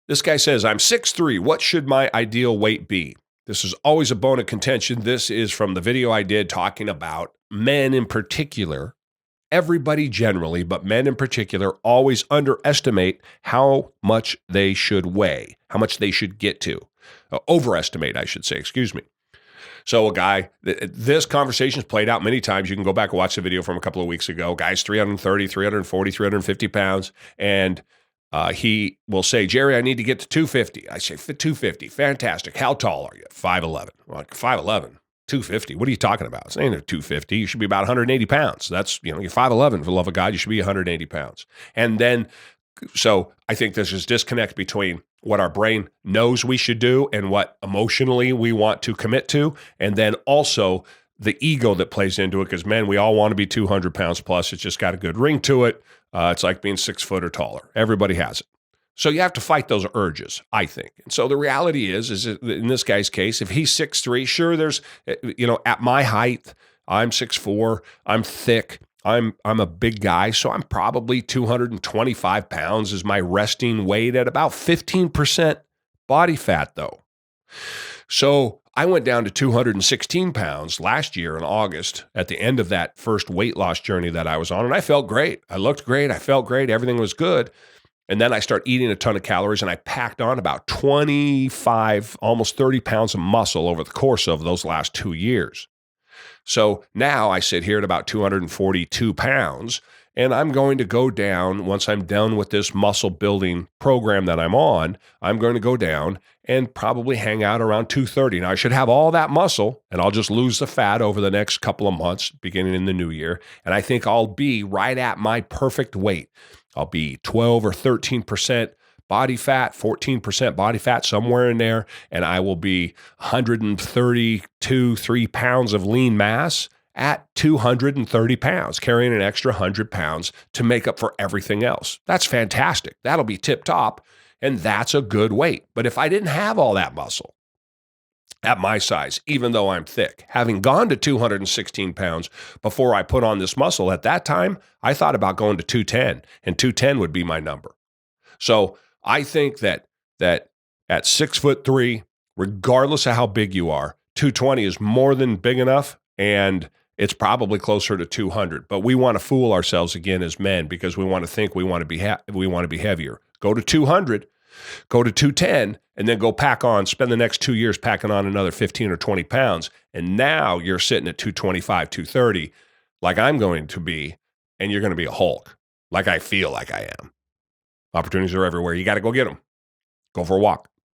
This guy says, I'm 6'3". What should my ideal weight be? This is always a bone of contention. This is from the video I did talking about men in particular. Everybody generally, but men in particular, always underestimate how much they should weigh, how much they should get to. Overestimate, I should say, excuse me. So a guy, this conversation's played out many times. You can go back and watch the video from a couple of weeks ago. Guy's 330, 340, 350 pounds. And he will say, Jerry, I need to get to 250. I say, 250, fantastic. How tall are you? 5'11". Like 5'11". 250. What are you talking about? It's ain't 250. You should be about 180 pounds. That's, you're 5'11". For the love of God, you should be 180 pounds. And then, so I think there's this disconnect between what our brain knows we should do and what emotionally we want to commit to. And then also the ego that plays into it, because men, we all want to be 200 pounds plus. It's just got a good ring to it. It's like being 6 foot or taller. Everybody has it. So you have to fight those urges, I think. And so the reality is in this guy's case, if he's 6'3", sure, there's, at my height, I'm 6'4", I'm thick, I'm a big guy, so I'm probably 225 pounds is my resting weight at about 15% body fat, though. So I went down to 216 pounds last year in August at the end of that first weight loss journey that I was on, and I felt great. I looked great. I felt great. Everything was good. And then I start eating a ton of calories, and I packed on about 25, almost 30 pounds of muscle over the course of those last 2 years. So now I sit here at about 242 pounds, and I'm going to go down, once I'm done with this muscle building program that I'm on, I'm going to go down and probably hang out around 230. Now I should have all that muscle, and I'll just lose the fat over the next couple of months, beginning in the new year. And I think I'll be right at my perfect weight. I'll be 12 or 13% body fat, 14% body fat, somewhere in there, and I will be 132, 3 pounds of lean mass at 230 pounds, carrying an extra 100 pounds to make up for everything else. That's fantastic. That'll be tip top, and that's a good weight. But if I didn't have all that muscle at my size, even though I'm thick, having gone to 216 pounds before I put on this muscle, at that time, I thought about going to 210, and 210 would be my number. So I think that at 6'3", regardless of how big you are, 220 is more than big enough, and it's probably closer to 200. But we want to fool ourselves again as men because we want to think we want to be heavier. Go to 200, go to 210, and then go pack on, spend the next 2 years packing on another 15 or 20 pounds. And now you're sitting at 225, 230, like I'm going to be, and you're going to be a Hulk, like I feel like I am. Opportunities are everywhere. You got to go get them. Go for a walk.